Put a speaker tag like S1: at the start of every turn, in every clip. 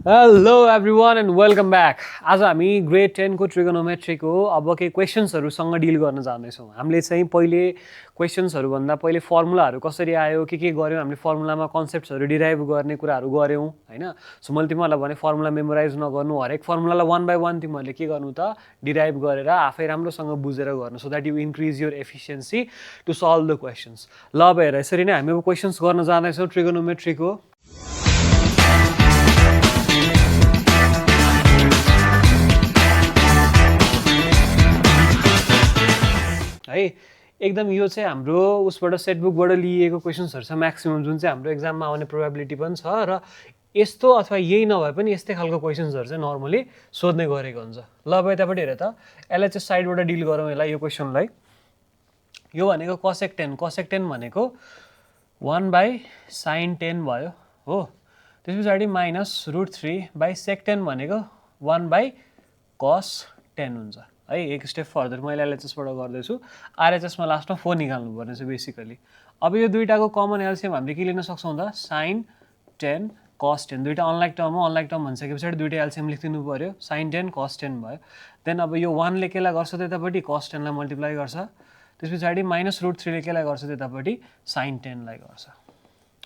S1: Hello everyone and welcome back. आज हामी grade 10 को ट्रिगोनोमेट्रीको अब केही क्वेसन्सहरूसँग डिल गर्न जाँदैछौँ। हामीले चाहिँ पहिले क्वेसन्सहरूभन्दा पहिले फर्मुलाहरू कसरी आयो के गऱ्यौँ, हामीले फर्मुलामा कन्सेप्ट्सहरू डिराइभ गर्ने कुराहरू गऱ्यौँ हैन। सो मैले तिमीहरूलाई भने फर्मुला मेमोराइज नगर्नु, हरेक फर्मुलालाई वान बाई वान तिमीहरूले के गर्नु त डिराइभ गरेर आफै राम्रोसँग बुझेर गर्नु, so that you increase your efficiency to solve the questions. ल अब हेर, यसरी नै हामी अब क्वेसन्स गर्न जाँदैछौँ ट्रिगोनोमेट्रीको। है एकदम यो चाहिँ हाम्रो उसबाट सेटबुकबाट लिएको क्वेसन्सहरू छ म्याक्सिमम, जुन चाहिँ हाम्रो एक्जाममा आउने प्रोबेबिलिटी पनि छ र यस्तो अथवा यही नभए पनि यस्तै खालको क्वेसन्सहरू चाहिँ नर्मली सोध्ने गरेको हुन्छ। ल अब यतापट्टि हेर त, एलएचएस साइडबाट डिल गरौँ यसलाई, यो क्वेसनलाई। यो भनेको कसेक 10 भनेको 1/sin10 भयो हो। त्यस पछाडि -√3/sec10 भनेको 1/cos10 हुन्छ है। एक स्टेप फर्दर मैले एलएचएसबाट गर्दैछु, आरएचएसमा लास्टमा 4 निकाल्नु पर्ने छ बेसिकली। अब यो दुईटाको कमन एलसिएम हामीले के लिन सक्छौँ त, sin 10 cos 10। दुईटा अनलाइक टर्म हो, अनलाइक टर्म भनिसके पछाडि दुईटा एलसिएम लेखिदिनु पर्यो, sin 10 cos 10 भयो। देन अब यो 1 ले केलाई गर्छ त यतापट्टि cos 10 लाई मल्टिप्लाई गर्छ, त्यस पछाडि -√3 ले केलाई गर्छ त यतापट्टि sin 10 लाई गर्छ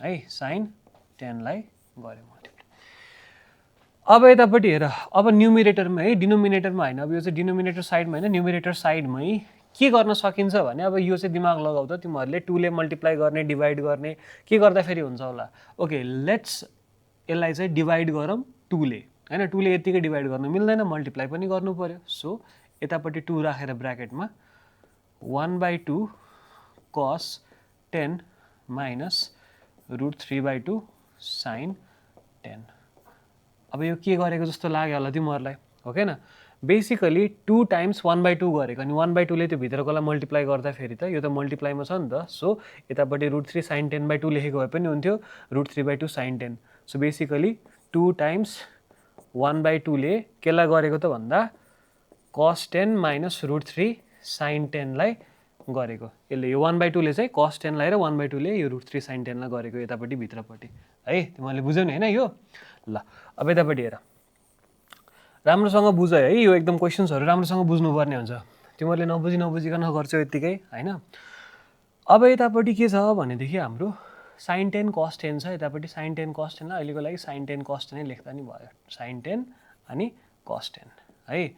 S1: है। sin 10 लाई गऱ्यो मल्टिप्लाई। अब यतापट्टि हेर, अब न्युमिरेटरमा है, डिनोमिनेटरमा होइन, अब यो चाहिँ डिनोमिनेटर साइडमा होइन, न्युमिरेटर साइडमै के गर्न सकिन्छ भने अब यो चाहिँ दिमाग लगाउ त तिमीहरूले, 2 ले मल्टिप्लाई गर्ने डिभाइड गर्ने के गर्दा फेरि हुन्छ होला। ओके लेट्स यसलाई चाहिँ डिभाइड गरौँ 2 ले हैन। 2 ले यतिकै डिभाइड गर्न मिल्दैन, मल्टिप्लाई पनि गर्नु पर्यो। सो यतापट्टि 2 राखेर ब्र्याकेटमा 1/2 cos 10 -√3/2 sin 10। अब यो के गरेको जस्तो लाग्यो होला तिमीहरूलाई, हो कि न। बेसिकली 2 टाइम्स 1/2 गरेको, अनि 1/2 ले त्यो भित्रकोलाई मल्टिप्लाई गर्दा फेरि त यो त मल्टिप्लाईमा छ नि त। सो यतापट्टि √3 sin 10/2 लेखेको भए पनि हुन्थ्यो, √3/2 sin 10। सो बेसिकली 2 टाइम्स 1/2 ले केलाई गरेको त भन्दा cos 10 -√3 sin 10 लाई गरेको। यसले यो 1/2 ले चाहिँ cos 10 लाई र 1/2 ले यो √3 sin 10 लाई गरेको यतापट्टि भित्रपट्टि है। तिमीहरूले बुझ्यौ नि हैन यो। ल अब यतापट्टि हेर, राम्रोसँग बुझ है, यो एकदम क्वेसन्सहरू राम्रोसँग बुझ्नुपर्ने हुन्छ। तिमीहरूले नबुझिकन गर्छौ यत्तिकै हैन। अब यतापट्टि के छ भनेदेखि हाम्रो sin 10 cos 10 छ, यतापट्टि sin 10 cos 10 लाई अहिलेको लागि sin 10 cos 10 नै लेख्दा नि भयो, sin 10 अनि cos 10 है।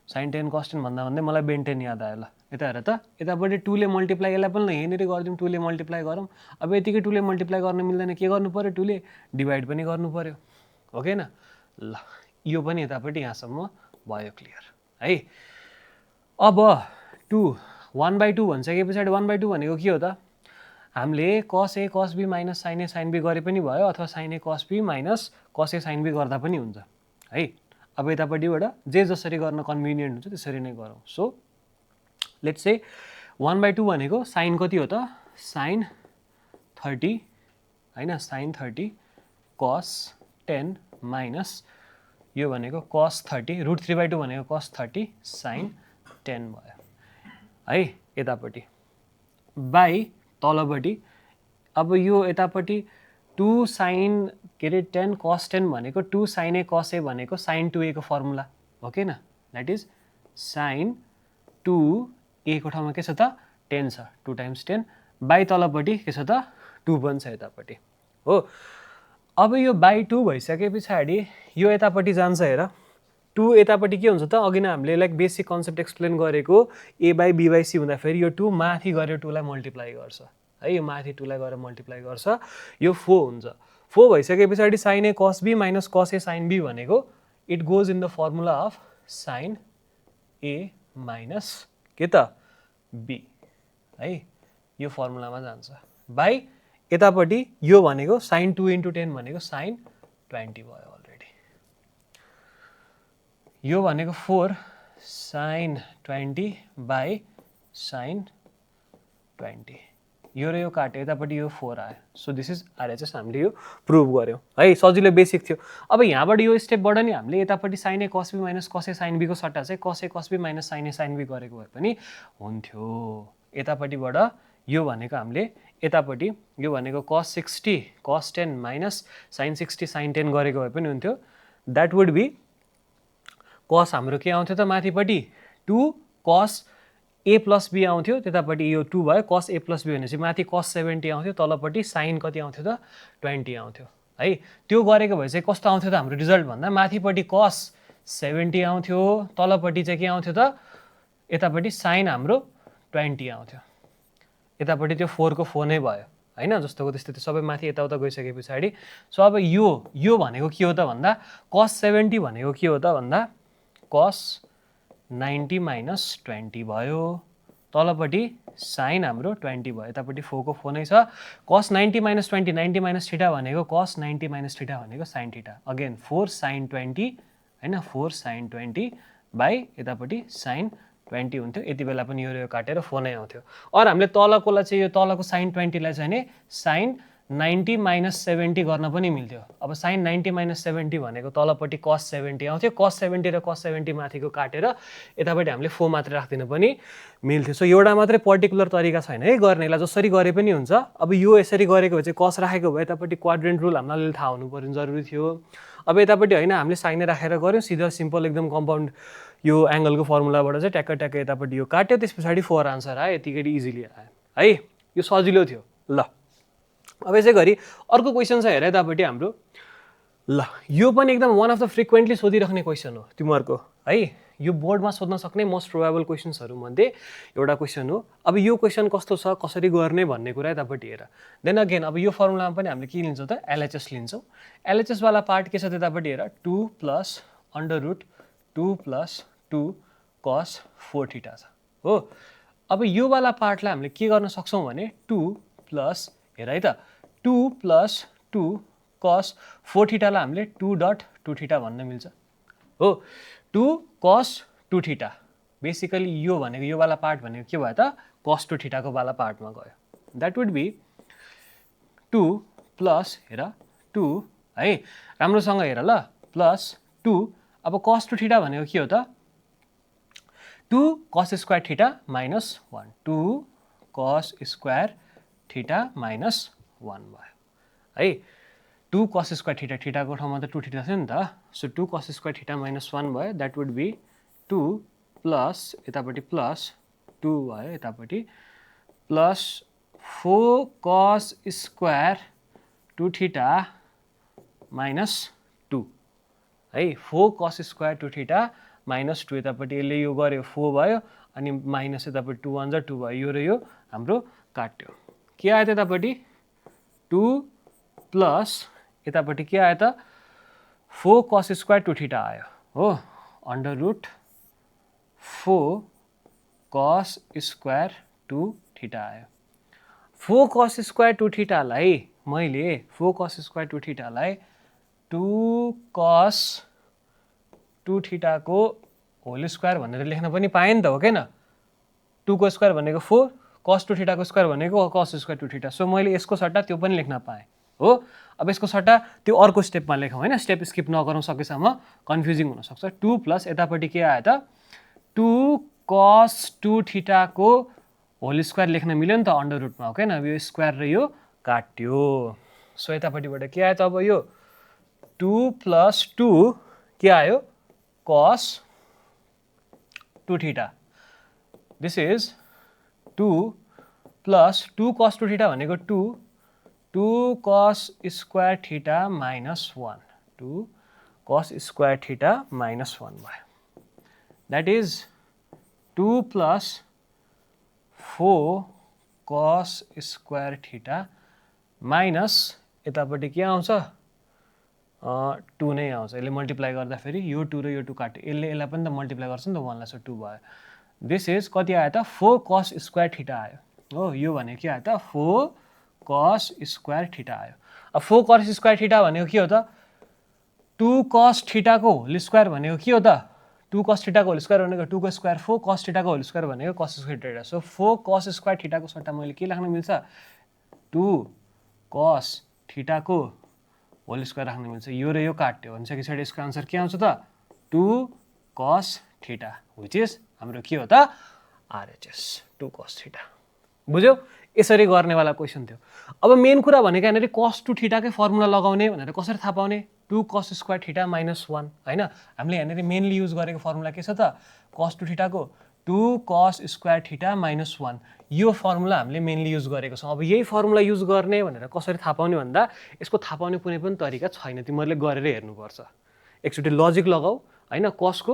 S1: sin 10 cos 10 भन्दा भन्दै मलाई बेन 10 याद आयो। ल यता हेर त, यतापट्टि 2 ले मल्टिप्लाई, यसलाई पनि यहीँनिर गरिदिउँ, 2 ले मल्टिप्लाई गरौँ। अब यतिकै 2 ले मल्टिप्लाई गर्न मिल्दैन, के गर्नु पर्यो, 2 ले डिभाइड पनि गर्नु पर्यो, हो कि न। ल यो पनि यतापट्टि यहाँसम्म भयो क्लियर है। अब 2 1/2 भनिसके पछाडि 1/2 भनेको के हो त, हामीले cos A cos B minus sin A sin B गरे पनि भयो, अथवा sin A cos B minus cos A sin B गर्दा पनि हुन्छ है। अब यतापट्टिबाट जे जसरी गर्न कन्भिनियन्ट हुन्छ त्यसरी नै गरौँ। सो लेट्स से 1/2 भनेको साइन कति हो त, sin 30 हैन, sin 30 cos 10 माइनस यो भनेको cos 30, √3/2 भनेको cos 30 sin 10 भयो है यतापट्टि, बाई तलपट्टि। अब यो यतापट्टि 2 sin 10 cos 10 भनेको 2 sin A cos A भनेको sin 2A को फर्मुला हो कि न, द्याट इज sin 2A को ठाउँमा के छ त 10 छ, 2 टाइम्स 10 बाई तलपट्टि के छ त 2 पनि छ यतापट्टि हो। अब यो बाई 2 भइसके पछाडि यो यतापट्टि जान्छ हेर, 2 यतापट्टि के हुन्छ त, अघि नै हामीले लाइक बेसिक कन्सेप्ट एक्सप्लेन गरेको A/B/C हुँदा फेरि यो 2 माथि गएर 2 लाई मल्टिप्लाई गर्छ है, यो माथि 2 लाई गएर मल्टिप्लाई गर्छ, यो 4 हुन्छ। 4 भइसके पछाडि sin A cos B minus cos A sin B भनेको it goes in the formula of sin A minus के त B है, यो फर्मुलामा जान्छ बाई यतापट्टि यो भनेको sin 2 × 10 भनेको sin 20 भयो अलरेडी। यो भनेको 4 sin 20 बाई sin 20, यो र यो काट्यो यतापट्टि यो 4 आयो। सो दिस इज आरएचएस, हामीले यो प्रुभ गऱ्यौँ है, सजिलो बेसिक थियो। अब यहाँबाट यो स्टेपबाट नि हामीले यतापट्टि sin A cos B minus cos A sin B को सट्टा चाहिँ cos A cos B minus sin A sin B गरेको भए पनि हुन्थ्यो। यतापट्टिबाट यो भनेको हामीले यतापट्टि यो भनेको cos 60 cos 10 minus sin 60 sin 10 गरेको भए पनि हुन्थ्यो, द्याट वुड बी कस हाम्रो के आउँथ्यो त माथिपट्टि 2 कस ए प्लस बी आउँथ्यो, त्यतापट्टि यो 2 भयो, कस ए प्लस बी भनेपछि माथि कस 70 आउँथ्यो, तलपट्टि साइन कति आउँथ्यो त 20 आउँथ्यो है। त्यो गरेको भए चाहिँ कस्तो आउँथ्यो त हाम्रो रिजल्ट भन्दा माथिपट्टि कस 70 आउँथ्यो, तलपट्टि चाहिँ के आउँथ्यो त यतापट्टि साइन हाम्रो 20 आउँथ्यो, यतापट्टि त्यो 4 को 4 नै भयो हैन, जस्तोको त्यस्तै त्यो सबै माथि यताउता गइसके पछाडि। सो अब यो भनेको के हो त भन्दा कस 70 भनेको के हो त भन्दा कस 90 माइनस 20 भयो, तलपट्टि साइन हाम्रो 20 भयो, यतापट्टि 4 को 4 नै छ। कस 90 माइनस 20, 90 माइनस थीटा भनेको कस 90 माइनस थीटा भनेको साइन थीटा, अगेन 4 साइन 20 हैन, 4 साइन 20 बाई यतापट्टि साइन 20 हुन्थ्यो, यति बेला पनि यो काटेर 4 नै आउँथ्यो। और हामीले तलकोलाई चाहिँ यो तलको साइन 20 लाई चाहिँ नि साइन 90 माइनस 70 गर्न पनि मिल्थ्यो। अब साइन 90 माइनस 70 भनेको तलपट्टि कस 70 आउँथ्यो, कस 70 र कस 70 माथिको काटेर यतापट्टि हामीले 4 मात्र राख्दिन पनि मिल्थ्यो। सो एउटा मात्रै पर्टिकुलर तरिका छैन है गर्नेलाई, जसरी गरे पनि हुन्छ। अब यो यसरी गरेको भए चाहिँ कस राखेको भए यतापट्टि क्वाड्रेन्ट रुल हामीलाई अलिअलि थाहा हुनु पर्ने जरुरी थियो। अब यतापट्टि हैन हामीले साइन राखेर गर्यौं, सिधा सिम्पल एकदम कम्पाउन्ड यो एंगलको फर्मुलाबाट चाहिँ ट्याक्क ट्याक्क यतापट्टि यो काट्यो, त्यसपछि 4 आन्सर आयो, यतिकै इजिली आयो है। यो सजिलो थियो। ल अब यसै गरी अर्को क्वेशन छ हेर यतापट्टि हाम्रो। ल यो पनि एकदम वान अफ द फ्रिक्वेन्टली सोधिराख्ने क्वेशन हो तिमीहरुको है, यो बोर्डमा सोध्न सक्ने मोस्ट प्रोबेबल क्वेशन्सहरु मध्ये एउटा क्वेशन हो। अब यो क्वेशन कस्तो छ, कसरी गर्ने भन्ने कुरा यतापट्टि हेर। देन अगेन अब यो फर्मुलामा पनि हामीले के लिन्छौं त एलएचएस लिन्छौं। एलएचएस वाला पार्ट के छ त्यतापट्टि हेर, 2 plus under root 2 plus 2 cos 4 theta छ हो। अब यो वाला पार्टलाई हामीले के गर्न सक्छौं भने 2 प्लस हेर है त 2 प्लस 2 cos 4 थीटा लाई हामीले 2.2 थीटा भन्न मिल्छ हो। 2 cos 2 थीटा बेसिकली यो भनेको यो वाला पार्ट भनेको के भयो त cos 2 थीटा को वाला पार्टमा गयो। दैट वुड बी 2 प्लस हेर 2 है, राम्रोसँग हेर ल, प्लस 2 अब cos 2 थीटा भनेको के हो त 2 cos square theta minus 1, 2 cos square theta minus 1 भयो है। 2 cos स्क्वायर थीटा, थीटा को ठाउँमा त 2 थीटा थियो नि त। So 2 cos square theta minus 1 भयो। दैट वुड बी 2 प्लस यतापट्टि प्लस 2 भयो, यतापट्टि plus 4 cos square 2 theta minus 2 है। 4 cos स्क्वायर 2 थीटा माइनस 2, यतापट्टि यसले यो गर्यो 4 भयो, अनि माइनस यतापट्टि 2 1 जा 2 भयो, यो र यो हाम्रो काट्यो। के आयो त यतापट्टि 2 प्लस यतापट्टि के आयो त 4 cos स्क्वायर 2 थीटा आयो हो, under root 4 cos square 2 theta आयो। 4 cos स्क्वायर 2 थीटा लाई मैले 4 cos square 2 theta lie 2 cos 2 theta को होल स्क्वायर भनेर लेख्न पनि पाए नि त, हो कैन। 2 को स्क्वायर भनेको 4, cos 2 थीटा को स्क्वायर भनेको cos स्क्वायर 2 थीटा। सो मैले यसको सट्टा त्यो पनि लेख्न पाएँ हो। अब यसको सट्टा त्यो अर्को स्टेपमा लेखौँ हैन, स्टेप स्किप नगरौँ सकेसम्म, कन्फ्युजिङ हुन सक्छ। 2 प्लस यतापट्टि के आयो त 2 cos 2 थीटा को होल स्क्वायर लेख्न मिल्यो नि त अंडर रुटमा, हो कैन। अब यो स्क्वायर र यो काट्यो। सो यतापट्टिबाट के आयो त अब यो 2 प्लस 2 के आयो cos 2 theta. This is 2 plus 2 cos 2 theta भनेको 2 cos square theta minus 1, 2 cos square theta minus 1 भयो। That is 2 plus 4 cos square theta minus यतापट्टि के आउँछ 2 नै आउँछ। यसले मल्टिप्लाई गर्दा फेरि यो 2 र यो 2 काट्यो, यसले यसलाई पनि त मल्टिप्लाई गर्छ नि त 1 लाई, सो 2 भयो। दिस इज कति आयो त 4 cos स्क्वायर थीटा आयो हो। यो भनेको के आयो त 4 cos स्क्वायर थीटा आयो। अब 4 cos स्क्वायर थीटा भनेको के हो त 2 cos थीटा को होल स्क्वायर भनेको के हो त 2 cos थीटा को होल स्क्वायर भनेको 2 को स्क्वायर 4 cos थीटा को होल स्क्वायर भनेको cos square theta. So 4 cos square theta को सट्टा मैले के लेख्न मिल्छ 2 cos थीटा को होल स्क्वायर राख्न मिल्छ। यो र यो काट्यो भनिसकेपछि यसको आन्सर के आउँछ त 2 cos थीटा, व्हिच इज हाम्रो के हो त आरएचएस 2 cos थीटा। बुझ्यौ, यसरी गर्नेवाला क्वेशन थियो। अब मेन कुरा भनेको यहाँनिर cos 2 थीटा कै फर्मुला लगाउने भनेर कसरी थाहा पाउने 2 cos स्क्वायर थीटा माइनस 1 हैन हामीले यहाँनिर मेनली युज गरेको फर्मुला के छ त cos 2 थीटाको 2 cos square theta minus 1 यो फर्मुला हामीले मेनली युज गरेको छौँ। अब यही फर्मुला युज गर्ने भनेर कसरी थाहा पाउने भन्दा यसको थाहा पाउने कुनै पनि तरिका छैन, तिमीहरूले गरेर हेर्नुपर्छ। एकचोटि लजिक लगाऊ हैन कसको।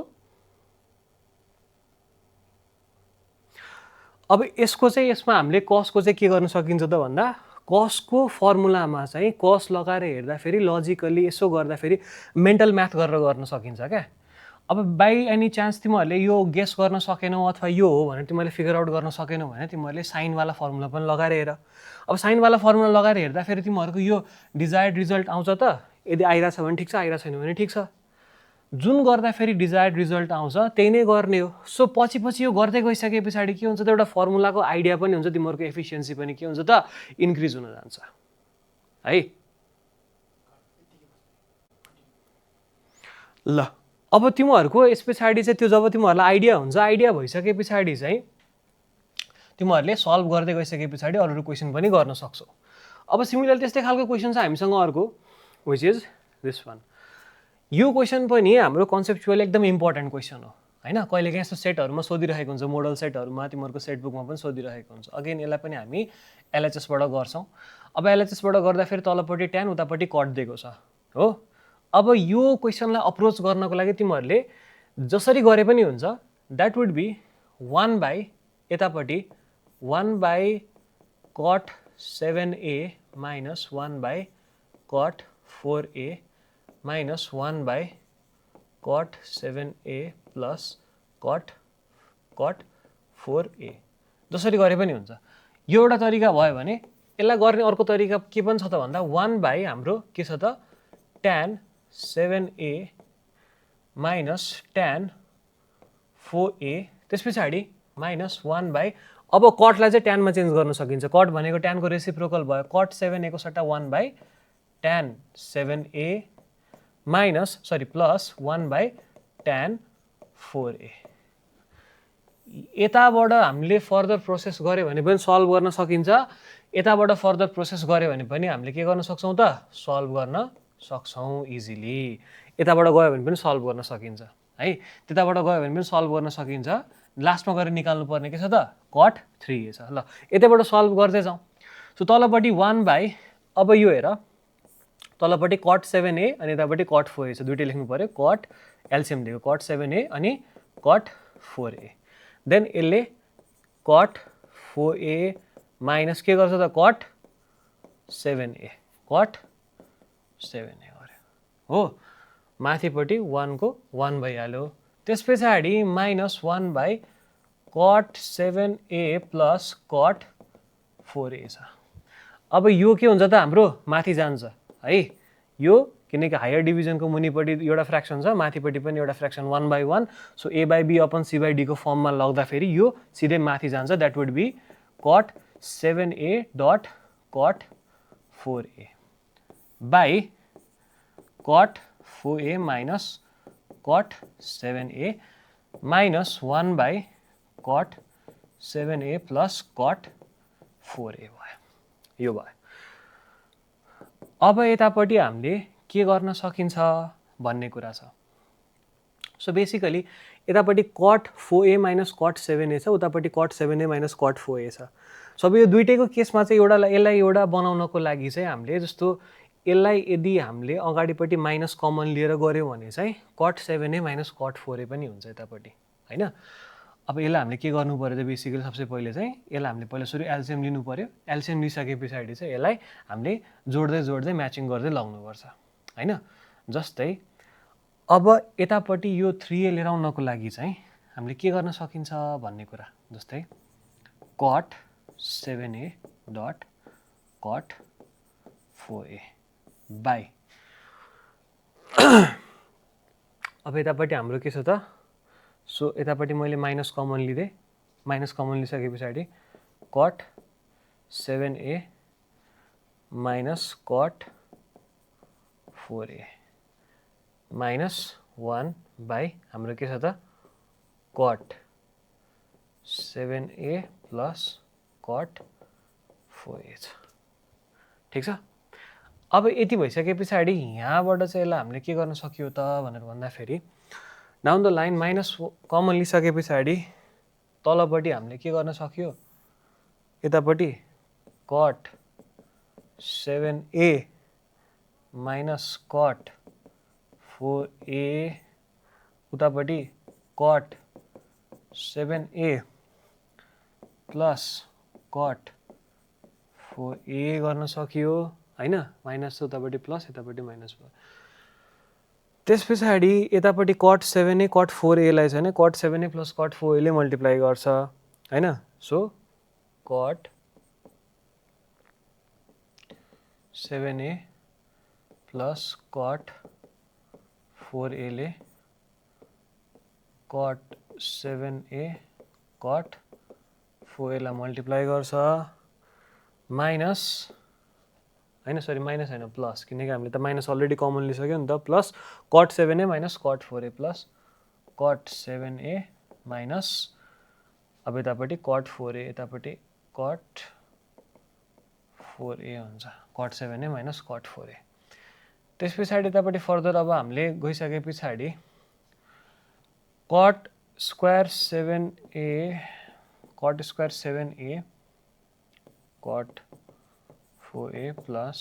S1: अब यसको चाहिँ यसमा हामीले कसको चाहिँ के गर्न सकिन्छ त भन्दा कसको फर्मुलामा चाहिँ कस लगाएर हेर्दाखेरि लजिकली यसो गर्दाखेरि मेन्टल म्याथ गरेर गर्न सकिन्छ क्या। अब बाई एनी चान्स तिमीहरूले यो गेस गर्न सकेनौ अथवा यो हो भनेर तिमीहरूले फिगर आउट गर्न सकेनौ भने तिमीहरूले साइनवाला फर्मुला पनि लगाएर हेर। अब साइनवाला फर्मुला लगाएर हेर्दाखेरि तिमीहरूको यो डिजायर्ड रिजल्ट आउँछ त, यदि आइरहेछ भने ठिक छ, आइरहेको छैन भने ठिक छ। जुन गर्दाखेरि डिजायर्ड रिजल्ट आउँछ त्यही नै गर्ने हो। सो पछि यो गर्दै गइसके पछाडि के हुन्छ त एउटा फर्मुलाको आइडिया पनि हुन्छ, तिमीहरूको एफिसियन्सी पनि के हुन्छ त इन्क्रिज हुन जान्छ है। ल अब तिमीहरूको यस पछाडि चाहिँ त्यो जब तिमीहरूलाई आइडिया हुन्छ, आइडिया भइसके पछाडि चाहिँ तिमीहरूले सल्भ गर्दै गइसके पछाडि अरू क्वेसन पनि गर्न सक्छौ। अब सिमिलर त्यस्तै खालको क्वेसन छ हामीसँग अर्को विच इज दिस वान। यो क्वेसन पनि हाम्रो कन्सेप्चुअल एकदम इम्पोर्टेन्ट क्वेसन हो हैन। कहिलेकाहीँ यस्तो सेटहरूमा सोधिरहेको हुन्छ, मोडल सेटहरूमा तिमीहरूको सेट बुकमा पनि सोधिरहेको हुन्छ। अगेन यसलाई पनि हामी एलएचएसबाट गर्छौँ। अब एलएचएसबाट गर्दाखेरि तलपट्टि ट्यान उतापट्टि कट दिएको छ हो। अब यो क्वेसनलाई अप्रोच गर्नको लागि तिमीहरूले जसरी गरे पनि हुन्छ, द्याट वुड बी 1 बाई यतापट्टि 1 by cot 7a minus 1 by cot 4a minus 1 by cot 7a plus cot 4a जसरी गरे पनि हुन्छ। यो एउटा तरिका भयो भने यसलाई गर्ने अर्को तरिका के पनि छ त भन्दा 1 बाई हाम्रो के छ त tan 7a minus tan 4a त्यस पछाडि माइनस 1 बाई अब कटलाई चाहिँ ट्यानमा चेन्ज गर्न सकिन्छ। कट भनेको ट्यानको रेसिप्रोकल भयो। कट 7a को सट्टा 1 by tan 7a minus plus 1 by tan 4a। यताबाट हामीले फर्दर प्रोसेस गऱ्यो भने पनि सल्भ गर्न सकिन्छ, यताबाट फर्दर प्रोसेस गऱ्यो भने पनि हामीले के गर्न सक्छौँ त सल्भ गर्न सक्छौँ इजिली। यताबाट गयो भने पनि सल्भ गर्न सकिन्छ है, त्यताबाट गयो भने पनि सल्भ गर्न सकिन्छ। लास्टमा गएर निकाल्नु पर्ने के छ त कट 3a छ। ल यताबाट सल्भ गर्दै जाउँ। सो तलपट्टि 1 बाई अब यो हेर तलपट्टि कट 7a अनि यतापट्टि कट 4a छ, दुइटै लेख्नु पर्यो। कट एलसिएम दिएको कट 7a अनि कट 4a। देन यसले कट 4a माइनस के गर्छ त कट 7a कट 7a गर्यो हो। माथिपट्टि 1 को 1 भइहाल्यो। त्यस पछाडि minus 1 by cot 7a plus cot 4a छ। अब यो के हुन्छ त हाम्रो माथि जान्छ है यो, किनकि हायर डिभिजनको मुनिपट्टि एउटा फ्र्याक्सन छ, माथिपट्टि पनि एउटा fraction 1 by 1। So a by b upon c by d को फर्ममा लग्दाखेरि यो सिधै माथि जान्छ। That would be cot 7a dot cot 4a by cot 4a minus cot 7a minus 1 by cot 7a plus cot 4a भयो। यो भयो। अब यतापट्टि हामीले के गर्न सकिन्छ भन्ने कुरा छ। सो बेसिकली यतापट्टि cut 4a minus cot 7a छ, उतापट्टि cut 7a minus cut 4a छ। सो अब यो दुइटैको केसमा चाहिँ यसलाई एउटा बनाउनको लागि चाहिँ हामीले जस्तो यसलाई यदि हामीले अगाडिपट्टि माइनस कमन लिएर गऱ्यौँ भने चाहिँ cut 7a minus cut 4a पनि हुन्छ यतापट्टि हैन। अब यसलाई हामीले के गर्नु पर्यो त बेसिकली सबसे पहिले चाहिँ यसलाई हामीले पहिला सुरु एलसिएम लिनु पर्यो। एलसिएम लिइसके पछाडि चाहिँ यसलाई हामीले जोड्दै म्याचिङ गर्दै लगाउनुपर्छ हैन। जस्तै अब यतापट्टि यो 3a लिएर आउनको लागि चाहिँ हामीले के गर्न सकिन्छ भन्ने कुरा, जस्तै cut 7a dot cot 4a by अब यतापट्टि हाम्रो के छ त, सो यतापट्टि मैले माइनस कमन लिँदै, माइनस कमन लिइसके पछाडि cut 7a minus cut 4a minus 1 by हाम्रो के छ त cut 7a plus cot 4a छ। ठिक छ। अब यति भइसके पछाडि यहाँबाट चाहिँ यसलाई हामीले के गर्न सक्यो त भनेर भन्दाखेरि down the line minus common लिइसके पछाडि तलपट्टि हामीले के गर्न सक्यो यतापट्टि cut 7a minus cut 4a उतापट्टि cut 7a plus cot 4a गर्न सकियो हैन माइनस उतापट्टि प्लस यतापट्टि माइनस भयो त्यस पछाडि यतापट्टि कट 7a कट 4a लाई चाहिँ cut 7a plus cot 4a ले मल्टिप्लाई गर्छ हैन so cut 7a plus cot 4a ले कट 7a कट 4a लाई मल्टिप्लाई गर्छ माइनस हैन सरी माइनस हैन प्लस किनकि हामीले त माइनस अलरेडी कमन लिइसक्यो नि त plus cut 7a minus cut 4a plus cut 7a minus अब यतापट्टि कट 4a यतापट्टि कट 4a हुन्छ cut 7a minus cut 4a त्यस पछाडि यतापट्टि फर्दर अब हामीले गइसके पछाडि cut square 7a cut square 7a cut 4a plus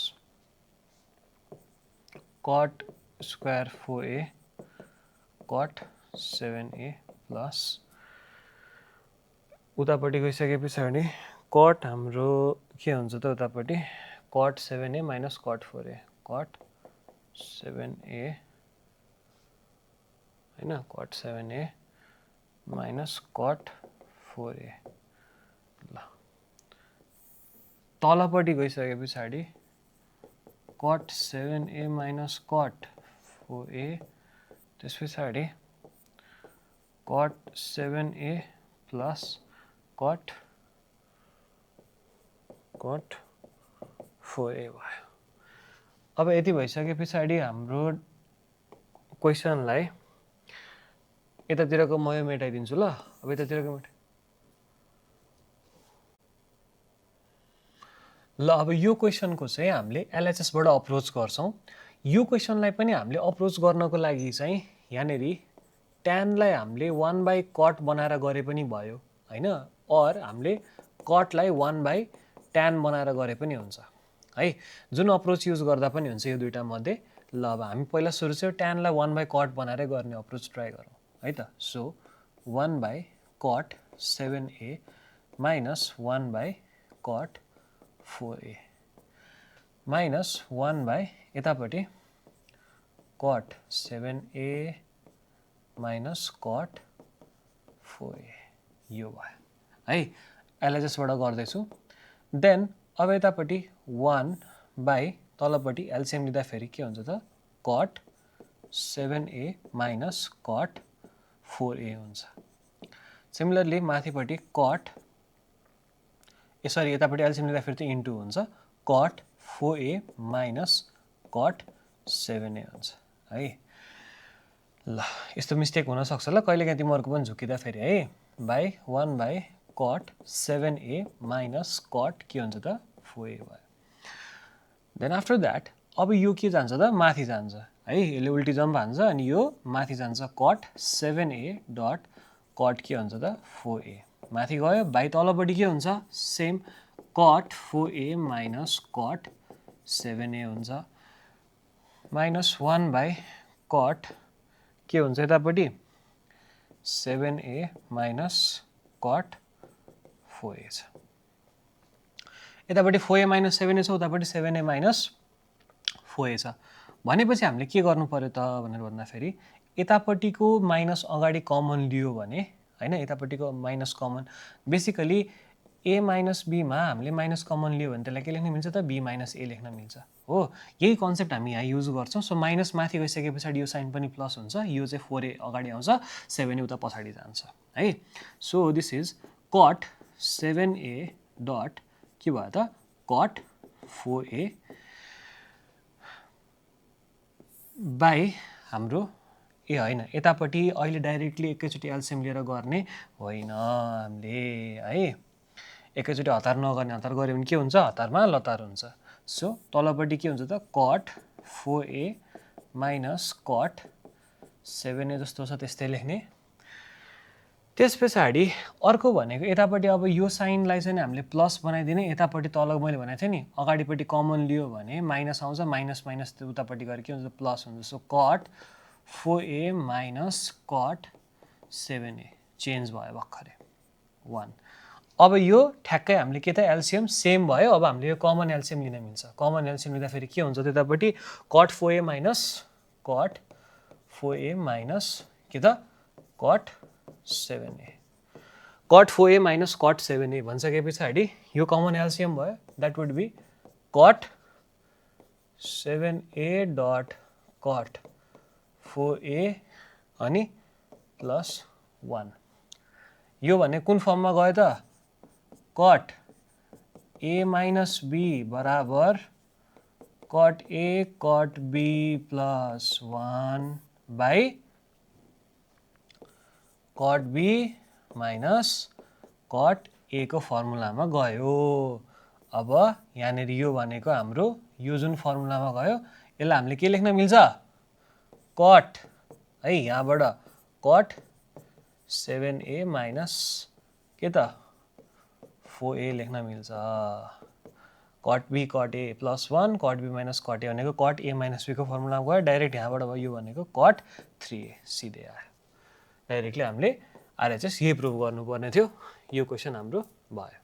S1: cut square 4a cut 7a plus उतापट्टि गइसके पछाडि कट हाम्रो के हुन्छ त उतापट्टि cut 7a minus cut 4a cut 7a हैन cut 7a minus cut 4a ल तलपट्टि गइसके पछाडि cut 7a minus cut 4a त्यस पछाडि cut 7a plus cot 4a भयो अब यति भइसके पछाडि हाम्रो क्वेसनलाई यतातिरको म यो मेटाइदिन्छु ल अब यतातिरको ल अब यो क्वेसनको चाहिँ हामीले एलएचएस बाट अप्रोच गर्छौं यो क्वेसनलाई पनि हामीले अप्रोच गर्नको लागि चाहिँ यहाँनेरि tan लाई हामीले 1 by cot बनाएर गरे पनि भयो हैन और हामीले cot लाई 1 by tan बनाएर गरे पनि हुन्छ है जुन अप्रोच युज गर्दा पनि हुन्छ यो दुईटा मध्ये ल अब हामी पहिला सुरु चाहिँ tan लाई 1 by cot बनाएर गर्ने अप्रोच ट्राई गरौँ है त so 1 by cot 7a minus 1 by cot 4a minus 1 by यतापट्टि cot 7a minus cot 4a यो भयो है एलएचएस बाट गर्दै छु देन अब यतापट्टि 1 by तलपट्टि एलसीएम लिँदा फेरि के हुन्छ त cot 7a minus cot 4a हुन्छ सिमिलरली माथिपट्टि cot सरी यतापट्टि एलसीएम लिँदा फेरि त इन्टु हुन्छ cot 4a minus cot 7a हुन्छ है ल यस्तो मिस्टेक हुन सक्छ ल कहिलेकाहीँ तिमीहरुको पनि झुकिदा फेरि है by 1 by cot 7a minus cot के हुन्छ त 4a भयो देन आफ्टर दैट अब यो के जान्छ त माथि जान्छ है यसले उल्टी जम्प हान्छ अनि यो माथि जान्छ cot 7a डट cot के हुन्छ त 4a माथि गयो बाइ तलपट्टि के हुन्छ same cot 4a minus cot 7a हुन्छ minus 1 by cot के हुन्छ यतापट्टि 7a minus cot 4a छ यतापट्टि 4a minus 7a छ उतापट्टि 7a minus 4a छ भनेपछि हामीले के गर्नु पर्यो त भनेर भन्दा फेरि यतापट्टिको माइनस अगाडि कमन लियो भने हैन यतापट्टिको minus common basically a minus b मा हामीले माइनस कमन लियो भने त्यसलाई के लेख्न मिल्छ त b minus a लेख्न मिल्छ हो यही कन्सेप्ट हामी यहाँ युज गर्छौं सो माइनस माथि गइसकेपछि यो साइन पनि प्लस हुन्छ यो चाहिँ 4a अगाडि आउँछ 7a उता पछाडी जान्छ है so this is cot 7a dot के भयो त cot 4a बाइ हाम्रो ए हैन यतापट्टि अहिले डाइरेक्टली एकैचोटी एलसीएम लिएर गर्ने होइन हामीले है एकैचोटी हतार नगर्ने हतार गर्यो भने के हुन्छ हतारमा लतार हुन्छ सो तलपट्टि के हुन्छ त cot 4a minus cot 7a जस्तो छ त्यस्तै लेख्ने। त्यस पछाडि अर्को भनेको यतापट्टि अब यो साइनलाई चाहिँ हामीले प्लस बनाइदिने, यतापट्टि तल मैले भनेको थिएँ नि अगाडिपट्टि कमन लियो भने माइनस आउँछ, माइनस माइनस उतापट्टि गएर के हुन्छ प्लस हुन्छ। So cot 4a minus cot 7a change भयो भर्खरै 1। अब यो ठ्याक्कै हामीले के त एलसिएम सेम भयो। अब हामीले यो कमन एलसिएम लिन मिल्छ। कमन एलसिएम लिँदा फेरि के हुन्छ त्यतापट्टि cot 4a minus cot 4a minus के त cot 7a, cot 4a minus cot 7a भनिसके पछाडि यो कमन एलसिएम भयो, that would be cot 7a dot cot 4a अनि प्लस 1। यो भने कुन फर्ममा गयो त cot a माइनस b बराबर cot a cot b plus 1 by cot b minus cot a को फर्मुलामा गयो। अब यहाँनिर यो भनेको हाम्रो यो जुन फर्मुलामा गयो यसलाई हामीले के लेख्न मिल्छ cot है यहाँबाट cot 7a माइनस के त 4a लेख्न मिल्छ। cot b cot a plus 1 cot b minus cot a भनेको cot a माइनस b को फर्मुलामा गयो डाइरेक्ट यहाँबाट भयो। यो भनेको cot 3a सिधै आयो। डाइरेक्टली हामीले आरएचएस यही प्रुभ गर्नुपर्ने थियो। यो क्वेसन हाम्रो भयो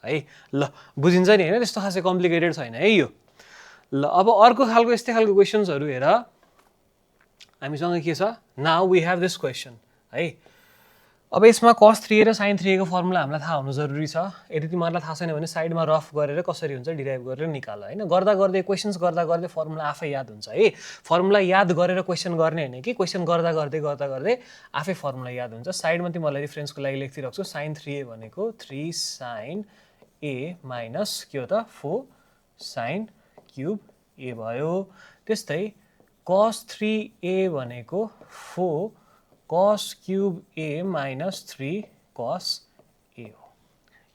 S1: है। ल बुझिन्छ नि होइन, त्यस्तो खासै कम्प्लिकेटेड छैन है यो। ल अब अर्को खालको यस्तै खालको क्वेसन्सहरू हेर हामीसँग के छ। Now we have this question है। अब यसमा cos 3a र sin 3a को फर्मुला हामीलाई थाहा हुनु जरुरी छ। यदि तिमीहरूलाई थाहा छैन भने साइडमा रफ गरेर कसरी हुन्छ डिराइभ गरेर निकाल होइन। गर्दा गर्दै क्वेसन्स गर्दा गर्दै फर्मुला आफै याद हुन्छ है। फर्मुला याद गरेर क्वेसन गर्ने होइन कि क्वेसन गर्दा गर्दै आफै फर्मुला याद हुन्छ। साइडमा तिमीहरूलाई रिफरेन्सको लागि लेखिदिइराख्छु। sin 3a भनेको 3 sin a माइनस के हो त 4 sin क्युब a भयो। त्यस्तै cos 3a भनेको 4 cos cube a minus 3 cos a हो।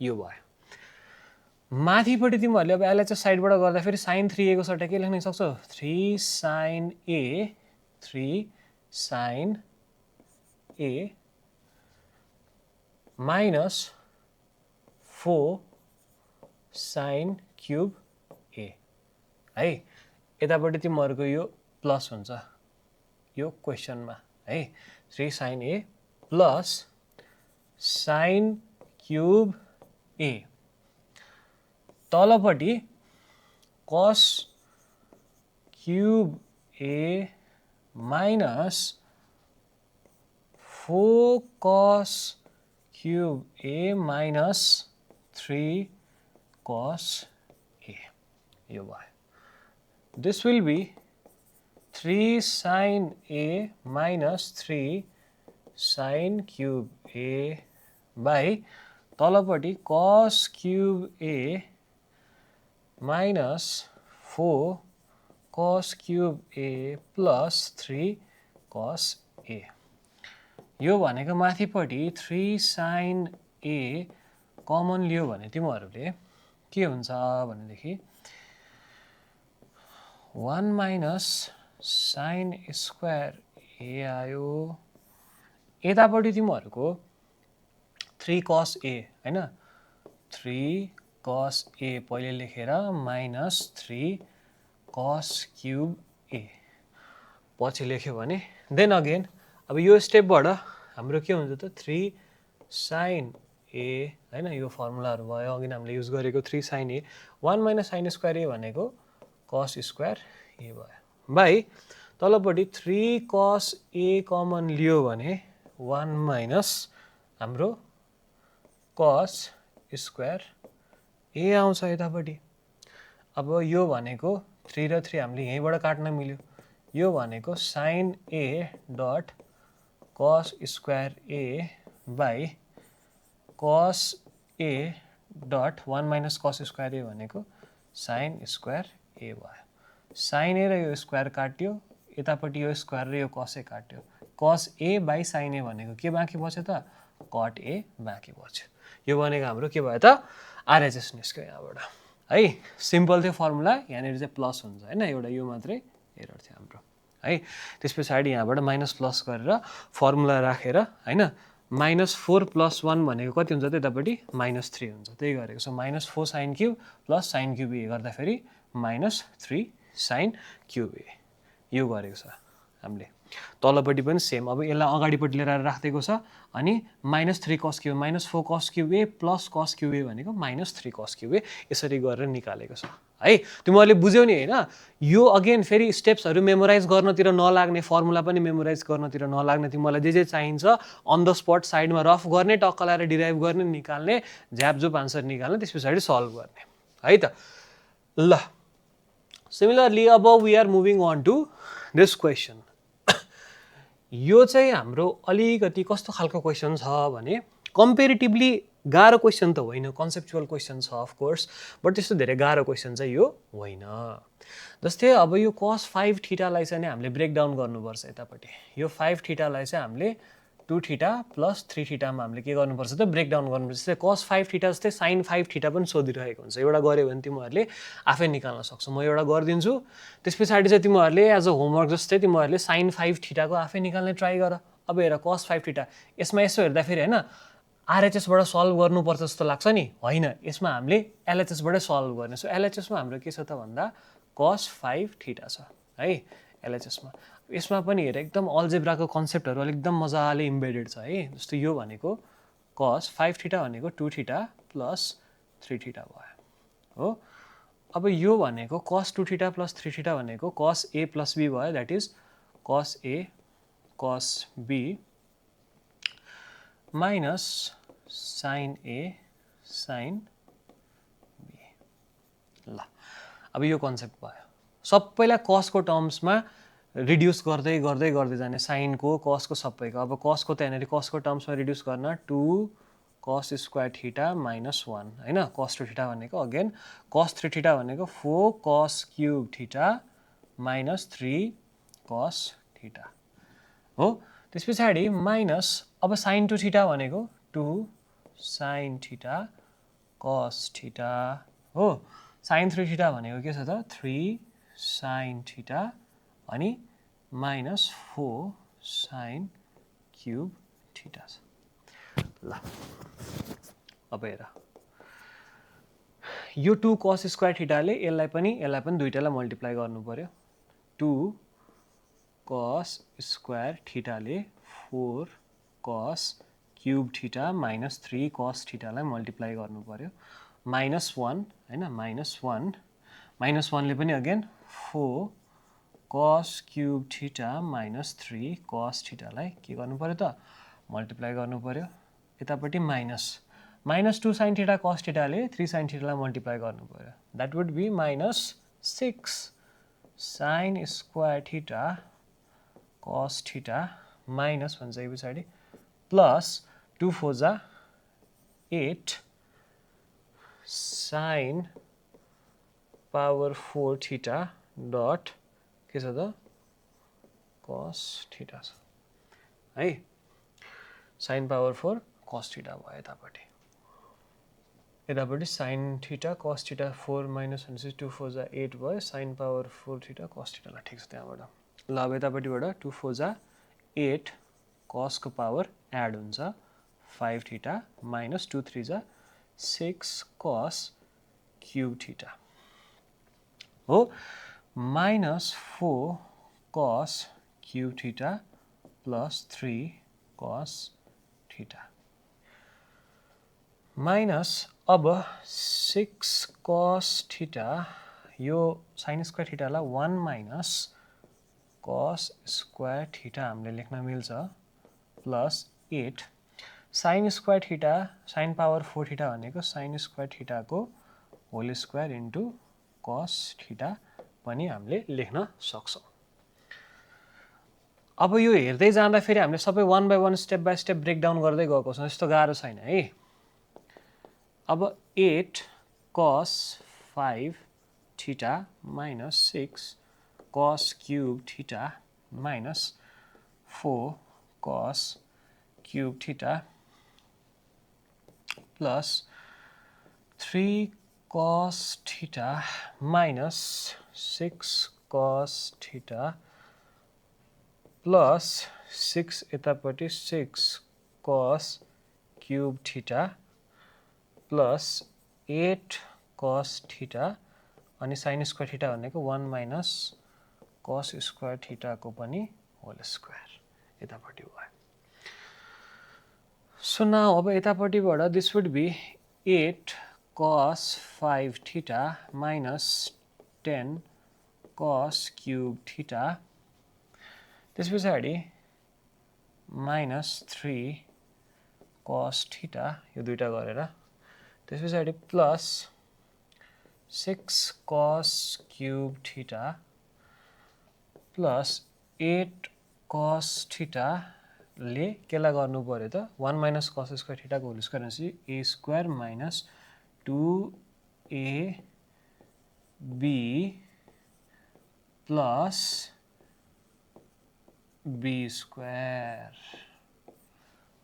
S1: यो भयो। माथिपट्टि तिमीहरूले अब एलएचएस साइडबाट गर्दा फेरि sin 3a को सट्टा के लेख्न सक्छौ 3 sin a 3 sin a minus 4 sin cube a है। यतापट्टि तिमीहरूको यो प्लस हुन्छ यो क्वेसनमा है। 3 sin a plus sin cube a तलपट्टि cos cube a minus 4 cos cube a minus 3 cos a यो भयो। This will be 3 sin a minus 3 sin cube a by तलपट्टि cos cube a minus 4 cos cube a plus 3 cos a। यो भनेको माथिपट्टि 3 sin a common लियो भने तिमीहरूले के हुन्छ भनेदेखि 1 माइनस sin स्क्वायर a आयो। यतापट्टि तिमीहरूको 3 cos a हैन 3 cos a पहिले लेखेर माइनस 3 cos क्युब a पछि लेख्यो भने देन अगेन अब यो स्टेपबाट हाम्रो के हुन्छ त 3 sin a हैन यो फर्मुलाहरु भयो अघि हामीले युज गरेको 3 sin a 1 minus sin square a भनेको cos स्क्वायर a भयो बाइ तलपट्टि 3 cos a कमन लियो भने 1 माइनस हाम्रो cos स्क्वायर a आउँछ यतापट्टि। अब यो भनेको 3 र 3 हामीले यहीबाट काट्न मिल्यो। यो भनेको sin a dot cos square a by cos a dot 1 minus cos square a भनेको sin स्क्वायर a भयो। sin a र यो स्क्वायर काट्यो यतापट्टि यो स्क्वायर र यो cos a काट्यो। cos a by sin a भनेको के बाँकी बच्यो त cot a बाँकी बच्यो। यो भनेको हाम्रो के भयो त आरएचएस निस्क्यो यहाँबाट। है सिम्पल थियो फर्मुला यहाँनिर चाहिँ प्लस हुन्छ होइन एउटा यो मात्रै एरर थियो हाम्रो है त्यस पछाडि यहाँबाट माइनस प्लस गरेर फर्मुला राखेर होइन -4 + 1 भनेको कति हुन्छ त यतापट्टि -3 हुन्छ त्यही गरेको छ -4 sin cube plus sin cube ए गर्दाखेरि -3 sin क्युब ए यो गरेको छ हामीले तलपट्टि पनि सेम अब यसलाई अगाडिपट्टि लिएर राखिदिएको छ अनि -3 cos क्युब -4 cos क्युब ए प्लस cos क्युब ए भनेको -3 cos क्युब ए यसरी गरेर निकालेको छ है तिमीहरूले बुझ्यौ नि होइन यो अगेन फेरि स्टेप्सहरू मेमोराइज गर्नतिर नलाग्ने फर्मुला पनि मेमोराइज गर्नतिर नलाग्ने तिमीलाई जे चाहिन्छ अन द स्पट साइडमा रफ गर्ने टक्क लाएर डिराइभ गर्ने निकाल्ने झ्यापझुप आन्सर निकाल्ने त्यस पछाडि सल्भ गर्ने है त ल सिमिलरली अब we are moving on to this question यो चाहिँ हाम्रो अलिकति कस्तो खालको क्वेसन छ भने कम्पेरिटिभली गाह्रो क्वेसन त होइन कन्सेप्चुअल क्वेसन छ अफकोर्स बट त्यस्तो धेरै गाह्रो क्वेसन चाहिँ यो होइन जस्तै अब यो cos 5 थीटालाई चाहिँ हामीले ब्रेकडाउन गर्नुपर्छ यतापट्टि यो 5 थीटालाई चाहिँ हामीले 2 थीटा प्लस 3 थीटामा हामीले के गर्नुपर्छ त ब्रेकडाउन गर्नुपर्छ जस्तै cos 5 थीटा जस्तै sin 5 थीटा पनि सोधिरहेको हुन्छ एउटा गऱ्यो भने तिमीहरूले आफै निकाल्न सक्छौ म एउटा गरिदिन्छु त्यस पछाडि चाहिँ तिमीहरूले एज अ होमवर्क जस्तै तिमीहरूले sin 5 थीटाको आफै निकाल्ने ट्राई गर अब हेर cos 5 थीटा यसमा यसो हेर्दाखेरि होइन आरएचएसबाट सल्भ गर्नुपर्छ जस्तो लाग्छ नि होइन यसमा हामीले एलएचएसबाटै सल्भ गर्ने सो एलएचएसमा हाम्रो के छ त भन्दा cos 5 थीटा छ है एलएचएसमा यसमा पनि हेर एकदम अल्जेब्राको कन्सेप्टहरू एकदम मजाले इम्बेडेड छ है जस्तो यो भनेको cos 5 थीटा भनेको 2 थीटा प्लस 3 थीटा भयो हो अब यो भनेको cos 2 थीटा प्लस 3 थीटा भनेको cos a प्लस b भयो that is cos a cos b minus sin a sin b ल अब यो कन्सेप्ट भयो सबैलाई cosको टर्म्समा रिड्युस गर्दै गर्दै गर्दै जाने साइनको cosको सबैको अब cosको त यहाँनिर cosको टर्म्समा रिड्युस गर्न 2 cos स्क्वायर थीटा माइनस 1 होइन cos 2 थीटा भनेको अगेन cos 3 थीटा भनेको 4 cos cube theta minus 3 cos theta हो त्यस पछाडि माइनस अब sin 2 थीटा भनेको 2 sin थीटा cos थीटा हो sin 3 थीटा भनेको के छ त 3 sin थीटा अनि माइनस 4 sin क्युब थीटा छ ल अब हेर यो 2 cos स्क्वायर थीटाले यसलाई पनि दुईटालाई मल्टिप्लाई गर्नु पर्यो 2 cos स्क्वायर थीटाले 4 cos cube theta minus 3 cos थीटालाई मल्टिप्लाई गर्नु पर्यो माइनस 1 हैन माइनस 1 ले पनि again 4 cos cube theta minus 3 cos थीटालाई के गर्नु पर्यो त मल्टिप्लाई गर्नु पर्यो यतापट्टि माइनस 2 sin थीटा cos थीटाले 3 sin थीटालाई मल्टिप्लाई गर्नु पर्यो that would be minus 6 sin square theta cos theta minus भन्छ यो पछाडि प्लस 2 4 जा 8 sin पावर 4 थीटा डट के छ त cos थीटा छ है sin पावर 4 cos थीटा भयो यतापट्टि sin theta cos theta 4 minus भनेपछि 2 4 जा 8 भयो sin power 4 theta cos theta ल ठिक छ त्यहाँबाट ल अब यतापट्टिबाट 2 4 जा 8 cos को पावर एड हुन्छ 5 थीटा माइनस 2 3 जा 6 cos क्युब थीटा हो minus 4 cos cube theta plus 3 cos theta minus अब 6 cos थीटा यो sin स्क्वायर थीटालाई 1 माइनस cos स्क्वायर थीटा हामीले लेख्न मिल्छ plus 8 sin square theta sin power 4 theta भनेको sin स्क्वायर थीटाको whole square into cos theta पनि हामीले लेख्न सक्छौं अब यो हेर्दै जाँदा फेरि हामीले सबै 1 by 1 step by step breakdown गर्दै गएको छौं यस्तो गाह्रो छैन है अब 8 cos 5 theta minus 6 cos cube theta minus 4 cos cube theta plus 3 cos theta minus 6 cos theta plus 6 यतापट्टि 6 cos cube theta plus 8 cos theta अनि sin square theta भनेको 1 minus cos square theta को पनि whole square यतापट्टि भयो. So now अब यतापट्टिबाट this would be 8 cos 5 theta minus 10 cos cube theta. त्यस पछाडि minus 3 cos theta यो दुईटा गरेर त्यस पछाडि plus 6 cos cube theta plus 8 cos theta ले केला गर्नु पर्यो त 1 minus cos square theta को होल स्क्वायर भनेपछि a square minus 2ab plus b square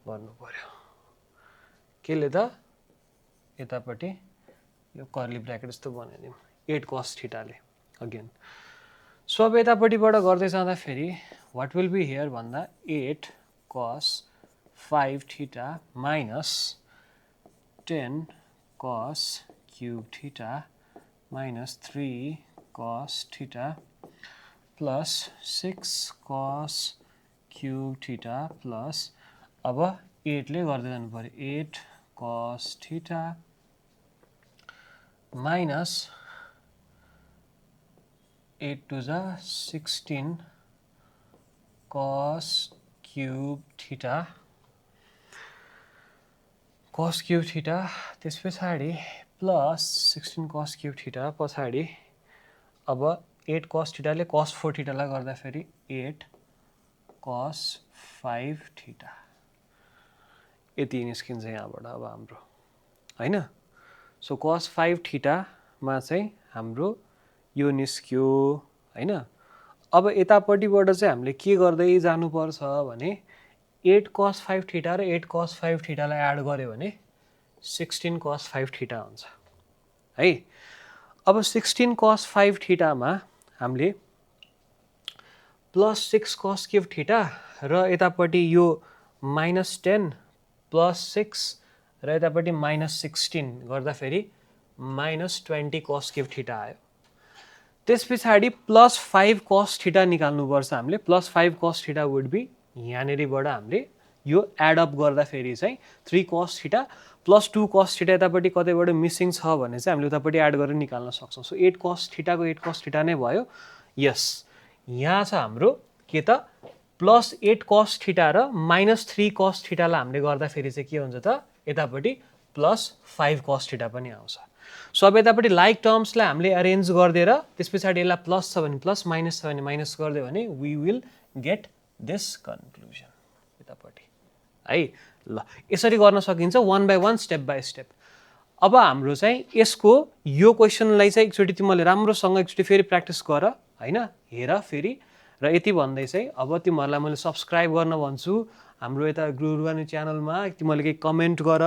S1: गर्नु पर्यो. केले त यतापट्टि यो कर्ली ब्र्याकेट जस्तो बनाइदिउँ 8 cos theta ले अगेन. सो अब यतापट्टिबाट गर्दै जाँदा फेरि व्हाट विल बी हियर भन्दा 8 cos 5 theta minus 10 cos cube theta minus 3 cos theta plus 6 cos cube theta plus अब 8 ले गर्दै जानु पर्यो 8 cos theta minus 8 to the 16 cos cube theta त्यस पछाडि plus 16 cos cube theta पछाडि अब 8 cos theta ले cos 4 theta लाई गर्दा फेरि 8 cos 5 theta यति निस्किन्छ यहाँबाट अब हाम्रो हैन. सो cos 5 theta मा चाहिँ हाम्रो यो निस्क्यो हैन. अब यतापट्टिबाट चाहिँ हामीले के गर्दै जानुपर्छ भने 8 cos 5 theta र 8 cos 5 theta लाई एड गर्यो भने 16 cos 5 theta हुन्छ है. अब 16 cos 5 theta मा हामीले plus 6 cos cube theta र यतापट्टि यो minus 10 plus 6 र यतापट्टि minus 16 गर्दा फेरि minus 20 cos cube theta आयो. त्यस पछाडि plus 5 cos theta निकाल्नु पर्छ हामीले. plus 5 cos theta would be यहाँनेरिबाट हामीले यो एड अप गर्दा फेरि चाहिँ 3 cos theta plus 2 cos theta यतापट्टि कतैबाट मिसिङ छ भने चाहिँ हामीले उतापट्टि एड गरेर निकाल्न सक्छौं. सो 8 cos theta को 8 cos theta नै भयो. यस यहाँ छ हाम्रो के त plus 8 cos theta र minus 3 cos theta लाई हामीले गर्दा फेरि चाहिँ के हुन्छ त यतापट्टि plus 5 cos theta पनि आउँछ. सो अब यतापट्टि लाइक टर्म्सलाई हामीले अरेन्ज गर्दिएर त्यस पछाडि यसलाई प्लस छ भने प्लस माइनस छ भने माइनस गर्दियो भने we will get this conclusion यतापट्टि है. ल यसरी गर्न सकिन्छ 1 by 1 स्टेप बाइ स्टेप. अब हाम्रो चाहिँ यसको यो क्वेसनलाई चाहिँ एकचोटि तिमीले राम्रोसँग एकचोटि फेरि प्र्याक्टिस गर हैन. हेर फेरि र यति भन्दै चाहिँ अब तिमीहरूलाई मैले सब्स्क्राइब गर्न भन्छु हाम्रो यता गुरुवानी च्यानलमा. तिमीले केही कमेन्ट गर,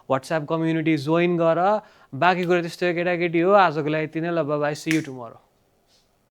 S1: व्हाट्सएप कम्युनिटी जोइन गर. बाँकी कुरा त्यस्तो केटाकेटी हो. आजको लागि यति नै. ल बाइ, सी यु टुमरो.